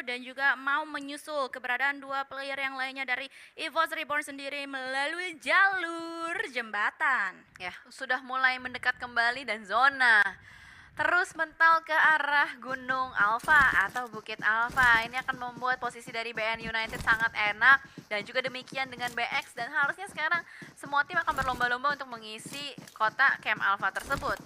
dan juga mau menyusul keberadaan dua player yang lainnya dari EVOS Reborn sendiri melalui jalur jembatan. Ya, sudah mulai mendekat kembali dan zona terus mental ke arah Gunung Alpha atau Bukit Alpha. Ini akan membuat posisi dari BN United sangat enak dan juga demikian dengan BX, dan harusnya sekarang semua tim akan berlomba-lomba untuk mengisi kota Camp Alpha tersebut.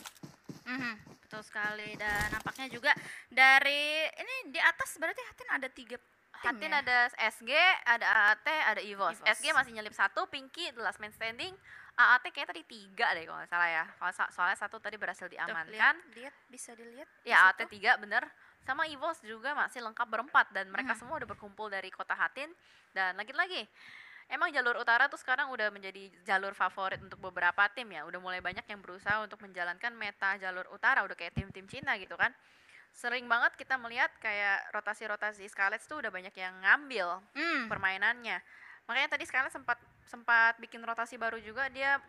Betul sekali, dan nampaknya juga dari ini di atas berarti Hatin ada 3 tim. Hatin ya? ada SG, ada AAT, ada EVOS. SG masih nyelip 1, Pinky the last man standing. AAT kayak tadi 3 deh kalau nggak salah ya. Soalnya 1 tadi berhasil diamankan. Lihat, bisa dilihat. Ya, AAT 3 bener. Sama EVOS juga masih lengkap berempat, dan mereka semua udah berkumpul dari kota Hatin. Dan lagi-lagi, emang jalur utara tuh sekarang udah menjadi jalur favorit untuk beberapa tim ya. Udah mulai banyak yang berusaha untuk menjalankan meta jalur utara, udah kayak tim-tim Cina gitu kan. Sering banget kita melihat kayak rotasi-rotasi Scarlet tuh udah banyak yang ngambil permainannya. Makanya tadi Scarlet sempat bikin rotasi baru juga, dia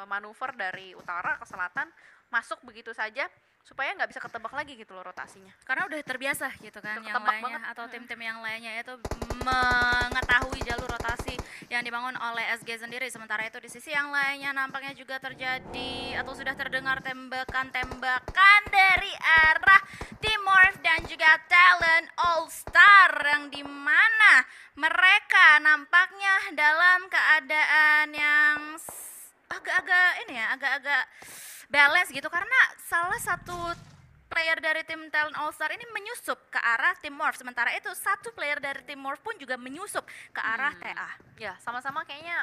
manuver dari utara ke selatan, masuk begitu saja supaya nggak bisa ketebak lagi gitu loh rotasinya. Karena udah terbiasa gitu kan Udah yang ketebak lainnya banget. atau tim-tim yang lainnya itu mengetahui jalur rotasi yang dibangun oleh SG sendiri. Sementara itu di sisi yang lainnya nampaknya juga terjadi atau sudah terdengar tembakan-tembakan dari arah Teamworth dan juga Talent All Star, yang dimana mereka nampaknya dalam keadaan yang agak-agak balance gitu, karena salah satu player dari tim Talent All Star ini menyusup ke arah Teamworth, sementara itu satu player dari Teamworth pun juga menyusup ke arah TA. Ya, sama-sama kayaknya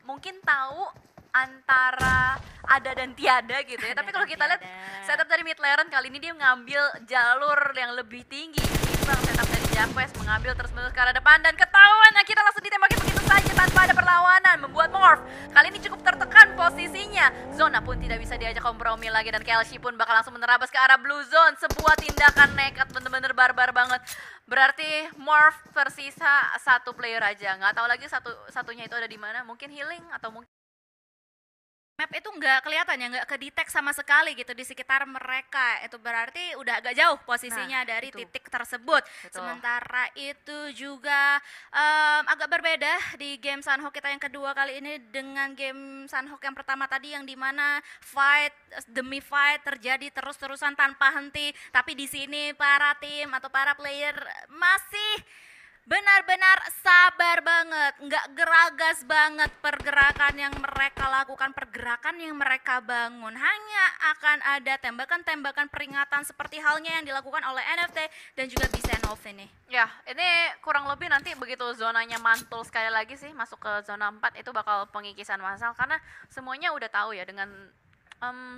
mungkin tahu antara ada dan tiada gitu ya. Tapi kalau kita lihat setup dari mid lane kali ini dia ngambil jalur yang lebih tinggi ketimbang setup dari Jacques, mengambil terus-menerus ke arah depan dan ketahuan. Nah, kita langsung ditembakin begitu saja tanpa ada perlawanan, membuat Morph kali ini cukup tertekan posisinya. Zona pun tidak bisa diajak kompromi lagi, dan Kelshi pun bakal langsung menerabas ke arah blue zone. Sebuah tindakan nekat bener-bener barbar banget. Berarti Morph tersisa 1 player aja, nggak tahu lagi satunya itu ada di mana. Mungkin healing atau mungkin Map itu nggak kelihatan ya, nggak kedetek sama sekali gitu di sekitar mereka. Itu berarti udah agak jauh posisinya dari itu. titik tersebut. Betul. Sementara itu juga agak berbeda di game Sunhawk kita yang kedua kali ini dengan game Sunhawk yang pertama tadi, yang dimana fight demi fight terjadi terus-terusan tanpa henti. Tapi di sini para tim atau para player masih benar-benar sabar banget, nggak geragas banget pergerakan yang mereka lakukan, pergerakan yang mereka bangun. Hanya akan ada tembakan-tembakan peringatan seperti halnya yang dilakukan oleh NFT dan juga Bisenov ini. Ya, ini kurang lebih nanti begitu zonanya mantul sekali lagi sih masuk ke zona 4 itu bakal pengikisan massal, karena semuanya udah tahu ya dengan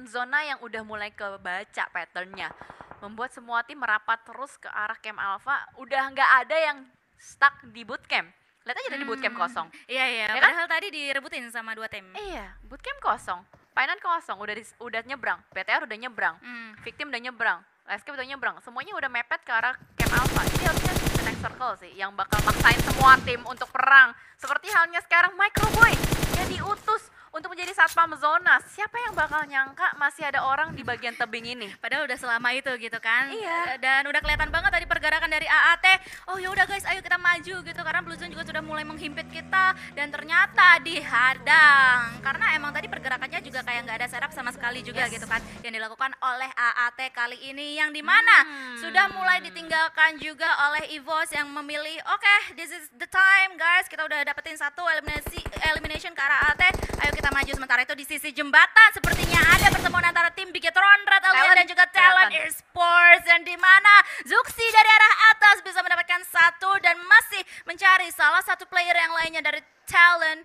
zona yang udah mulai kebaca patternnya, membuat semua tim merapat terus ke arah Camp Alpha. Udah nggak ada yang stuck di bootcamp. Lihat aja di bootcamp kosong. Iya, Ya kan? padahal tadi direbutin sama 2 tim. Iya, bootcamp kosong, Painan kosong, udah nyebrang, BTR udah nyebrang, Victim udah nyebrang, Landscape udah nyebrang, semuanya udah mepet ke arah Camp Alpha. Ini harusnya the next circle sih yang bakal maksain semua tim untuk perang. Seperti halnya sekarang Microboy yang diutus untuk menjadi satpam zona. Siapa yang bakal nyangka masih ada orang di bagian tebing ini? Padahal udah selama itu gitu kan. Iya. Dan udah kelihatan banget tadi pergerakan dari AAT. Oh ya udah guys, ayo kita maju gitu, karena Blue Zone juga sudah mulai menghimpit kita, dan ternyata dihadang. Karena emang tadi pergerakannya juga kayak nggak ada setup sama sekali juga gitu kan, yang dilakukan oleh AAT kali ini, yang dimana sudah mulai ditinggalkan juga oleh EVOS yang memilih oke, this is the time guys, kita udah dapetin 1 elimination ke arah AAT, ayo kita maju. Sementara itu di sisi jembatan sepertinya ada pertemuan antara tim Bigetron, Red Alien dan juga Talent Esports, yang dimana Zuxi dari arah atas bisa mendapatkan 1 dan masih mencari salah satu player yang lainnya dari Talent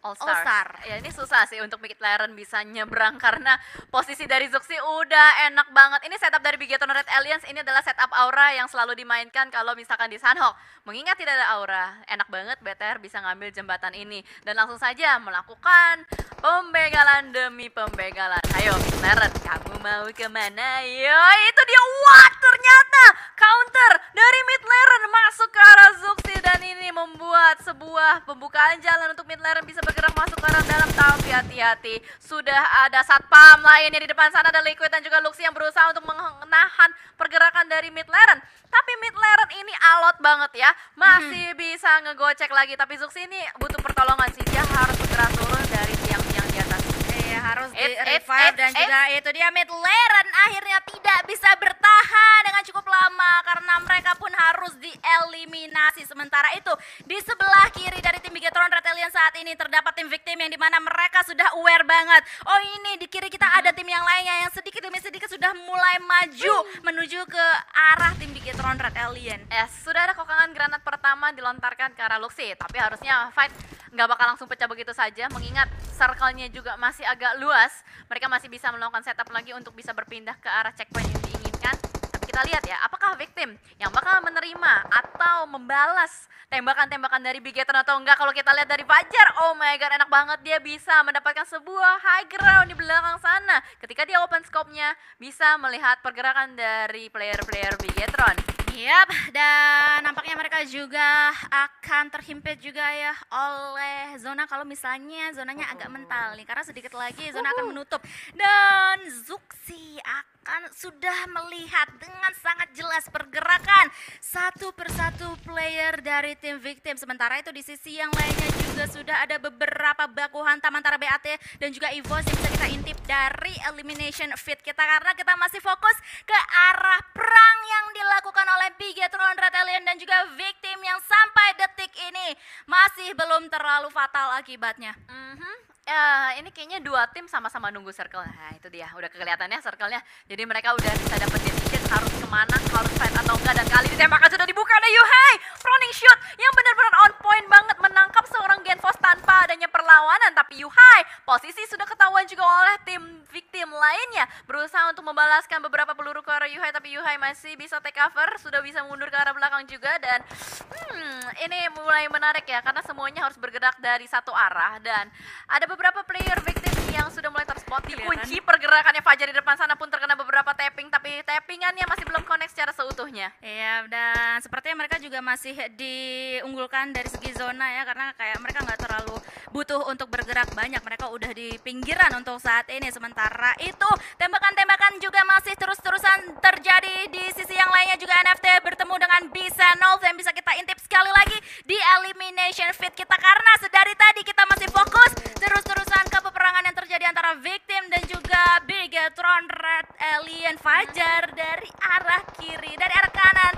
All All Star. Ya, ini susah sih untuk Big Laren bisa nyebrang karena posisi dari Zuxi udah enak banget. Ini setup dari Bigetron Red Aliens, ini adalah setup aura yang selalu dimainkan kalau misalkan di Sunhawk. Mengingat tidak ada aura, enak banget BTR bisa ngambil jembatan ini dan langsung saja melakukan pembegalan demi pembegalan. Ayo Big Laren, kamu mau kemana? Yo, itu dia. What? Ternyata counter dari mid lane masuk ke arah Zuxi, dan ini membuat sebuah pembukaan jalan untuk mid lane bisa bergerak masuk ke arah dalam. Tapi hati-hati, sudah ada satpam lainnya di depan sana, ada Liquid dan juga Luxi yang berusaha untuk menahan pergerakan dari mid lane. Tapi mid lane ini banget ya, masih bisa ngegocek lagi. Tapi Zuxi ini butuh pertolongan sih, dia harus segera turun dari tiang-tiang di atas. Iya, harus di-revive dan juga itu dia mid lane akhirnya tidak bisa bertahan dengan cukup lama karena mereka pun harus dieliminasi. Sementara itu di sebelah kiri dari tim Bigetron Red Alliance saat ini terdapat tim victim yang dimana mereka sudah aware banget. Oh ini di kiri kita ada tim yang lainnya yang sedikit demi sedikit sudah mulai maju menuju ke arah tim Bigetron Red Alliance. Sudah ada kokangan granat pertama dilontarkan ke arah Luxi, tapi harusnya fight nggak bakal langsung pecah begitu saja mengingat circle-nya juga masih agak luas. Mereka masih bisa melakukan setup lagi untuk bisa berpindah ke arah checkpoint yang diinginkan. Tapi kita lihat ya, apakah victim yang bakal menerima atau membalas tembakan-tembakan dari Bigetron atau enggak. Kalau kita lihat dari Fajar, oh my god, enak banget dia bisa mendapatkan sebuah high ground di belakang sana. Ketika dia open scope-nya, bisa melihat pergerakan dari player-player Bigetron. Yap, dan nampaknya mereka juga akan terhimpit juga ya oleh zona kalau misalnya zonanya agak mental nih, karena sedikit lagi zona akan menutup dan Zuxi akan sudah melihat dengan sangat jelas pergerakan satu persatu player dari tim victim. Sementara itu di sisi yang lainnya juga sudah ada beberapa baku hantam antara BAT dan juga EVOS yang bisa kita intip dari elimination feed kita, karena kita masih fokus ke arah perang yang dilakukan oleh Bigetron Red Alliance dan juga victim yang sampai detik ini masih belum terlalu fatal akibatnya. Ini kayaknya dua tim sama-sama nunggu circle. Nah itu dia, udah kelihatannya circle-nya. Jadi mereka udah bisa dapat decision harus kemana, harus fight atau enggak. Dan kali ini tembakan sudah dibuka oleh Yuhei. Running shoot yang benar-benar on point banget, menangkap seorang Genfos tanpa adanya perlawanan. Tapi Yuhei, posisi sudah ketahuan juga oleh tim victim lainnya. Berusaha untuk membalaskan beberapa peluru ke arah Yuhei, tapi Yuhei masih bisa take cover, sudah bisa mundur ke arah belakang juga. Dan ini mulai menarik ya, karena semuanya harus bergerak dari satu arah. Dan ada beberapa player victim yang sudah mulai terspot. Dikunci pergerakannya Fajar di depan sana pun terkena beberapa tapping, tapi tappingannya masih belum connect secara seutuhnya. Iya, dan sepertinya mereka juga masih diunggulkan dari segi zona ya, karena kayak mereka nggak terlalu butuh untuk bergerak banyak. Mereka udah di pinggiran untuk saat ini. Sementara itu tembakan-tembakan juga masih terus-terusan terjadi di sisi yang lainnya. Juga NFT bertemu dengan B-Senolf yang bisa kita intip sekali lagi di elimination feed kita, karena sedari tadi kita masih fokus terus-terusan ke peperangan yang terjadi antara victim dan juga Bigetron Red Alliance. Fajar dari arah kiri, dari arah kanan,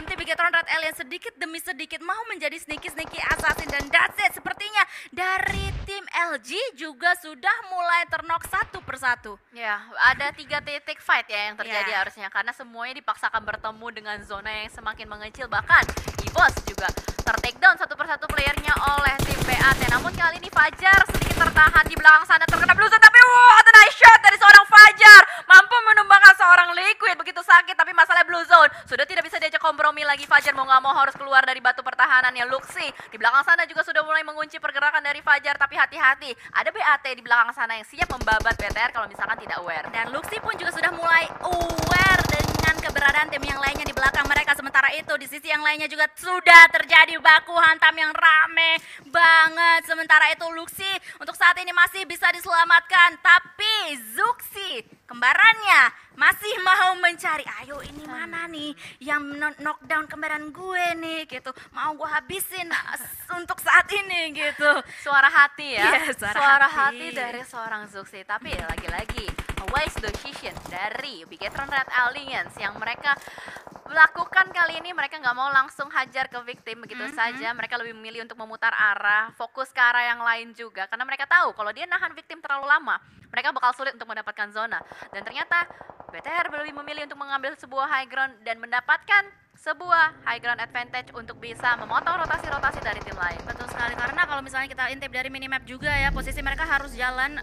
tim Bigetron Red Alliance sedikit demi sedikit mau menjadi sneaky assassin, dan that's it. Sepertinya dari tim LG juga sudah mulai ternok satu persatu. Ya, ada 3 titik fight ya yang terjadi harusnya, karena semuanya dipaksakan bertemu dengan zona yang semakin mengecil. Bahkan EVOS juga ter-takedown satu persatu playernya oleh tim BAT. Namun kali ini Fajar sedikit tertahan di belakang sana, terkena blue zone, tapi what a nice shot dari seorang Fajar, mampu menumbangkan seorang Liquid. Begitu sakit, tapi masalah blue zone sudah tidak bisa diajak kompromi lagi. Fajar mau nggak mau harus keluar dari batu pertahanannya. Luxi di belakang sana juga sudah mulai mengunci pergerakan dari Fajar, tapi hati-hati, ada BAT di belakang sana yang siap membabat BTR kalau misalkan tidak aware. Dan Luxi pun juga sudah mulai aware dengan keberadaan tim yang lainnya di belakang mereka. Sementara itu di sisi yang lainnya juga sudah terjadi baku hantam yang rame banget. Sementara itu Luxi untuk saat ini masih bisa diselamatkan, tapi Zuxi kembarannya masih mau mencari. Ayo ini mana nih yang knockdown kembaran gue nih gitu, mau gue habisin untuk saat ini gitu. Suara hati ya, Yeah, suara hati dari seorang Zuxi. Tapi lagi-lagi a wise decision dari Bigetron Red Alliance yang mereka lakukan kali ini. Mereka nggak mau langsung hajar ke victim begitu saja. Mereka lebih memilih untuk memutar arah, fokus ke arah yang lain juga, karena mereka tahu kalau dia nahan victim terlalu lama, mereka bakal sulit untuk mendapatkan zona. Dan ternyata BTR lebih memilih untuk mengambil sebuah high ground dan mendapatkan sebuah high ground advantage untuk bisa memotong rotasi-rotasi dari tim lain. Betul sekali, karena kalau misalnya kita intip dari minimap juga ya, posisi mereka harus jalan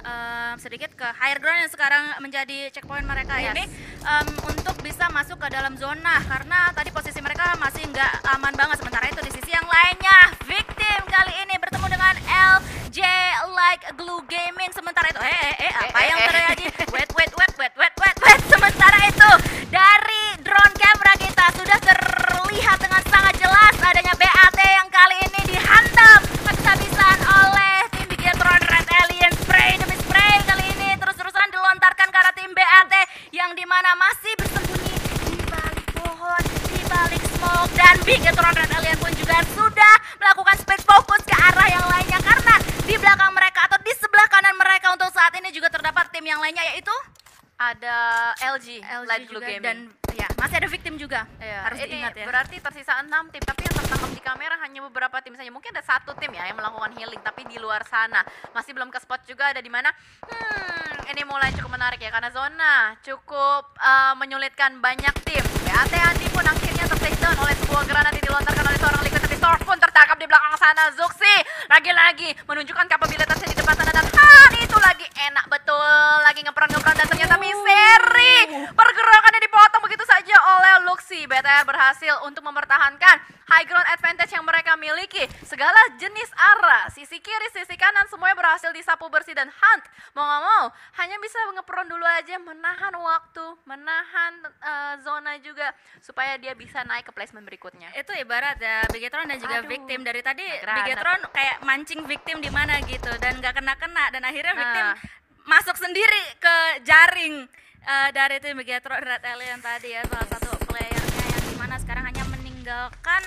sedikit ke higher ground yang sekarang menjadi checkpoint mereka ini untuk bisa masuk ke dalam zona, karena tadi posisi mereka masih nggak aman banget. Sementara itu di sisi yang lainnya victim kali ini bertemu dengan LJ Like Glue Gaming. Sementara itu apa yang terjadi? Wait. Sementara itu dari drone camera kita sudah terlihat dengan sangat jelas adanya BAT yang kali ini dihantam habis-habisan oleh tim Bigetron Red Alliance. Spray demi spray kali ini terus-terusan dilontarkan ke arah tim BAT yang dimana masih bersembunyi di balik pohon, di balik smoke, dan Bigetron Red Alien pun juga sudah melakukan split focus ke arah yang lainnya, karena di belakang mereka atau di sebelah kanan mereka untuk saat ini juga terdapat tim yang lainnya, yaitu Ada LG, Light Blue juga, Gaming. dan ya masih ada victim juga. Ya, Harus ini diingat ya. berarti tersisa 6 tim, tapi yang tertangkap di kamera hanya beberapa tim saja. Mungkin ada satu tim ya yang melakukan healing, tapi di luar sana masih belum ke spot juga ada di mana. Ini mulai cukup menarik ya, karena zona cukup menyulitkan banyak tim. BAT Andi pun akhirnya ter-takedown oleh sebuah granat yang dilontarkan oleh seorang Liquid, tapi Stork pun tertangkap di belakang sana. Zuxi lagi-lagi menunjukkan kapabilitasnya di depan sana, dan Han itu lagi enak betul, lagi ngeperan-ngeperan, dan ternyata Misery pergerakannya dipotong begitu saja oleh Luxi. BTR berhasil untuk mempertahankan high ground advantage yang mereka miliki. Segala jenis arah, sisi kiri, sisi kanan, semuanya berhasil disapu bersih, dan Hunt mau gak mau hanya bisa ngeperon dulu aja, menahan waktu, menahan zona juga supaya dia bisa naik ke placement berikutnya. Itu ibarat ya Bigetron dan juga Aduh, victim dari tadi. granat. Bigetron kayak mancing victim di mana gitu dan nggak kena-kena, dan akhirnya victim Nah. masuk sendiri ke jaring dari tim Bigetron Red Alien tadi ya, salah satu playernya yang dimana sekarang hanya meninggalkan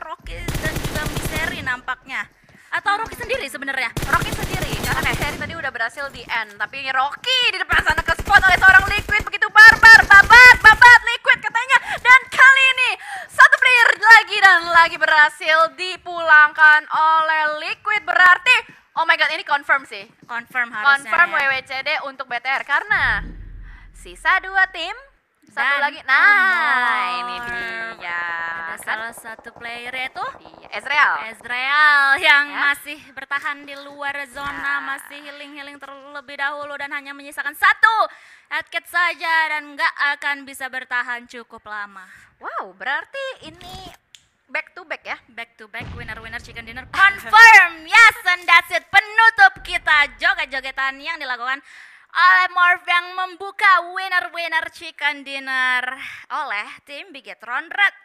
Rocky dan juga Misery nampaknya, atau Rocky sendiri sebenarnya. Rocky sendiri, karena Misery tadi udah berhasil di end, tapi Rocky di depan sana ke spot oleh seorang Liquid begitu barbar, babat Liquid katanya, dan kali ini satu player lagi dan lagi berhasil dipulangkan oleh Liquid. Berarti oh my god, ini confirm sih, Confirm harusnya confirm ya. WWCD untuk BTR, karena sisa 2 tim, satu Dan lagi, nah ini Amor. dia Ada kan, salah satu player yaitu dia Ezreal. Ezreal yang Ya. masih bertahan di luar zona, Ya. masih healing terlebih dahulu dan hanya menyisakan satu headkit saja dan nggak akan bisa bertahan cukup lama. Wow, berarti ini back to back ya. Back to back, winner chicken dinner confirm. Yes, and that's it. Penutup kita joget-jogetan yang dilakukan oleh Morph yang membuka winner chicken dinner oleh tim Bigetron Red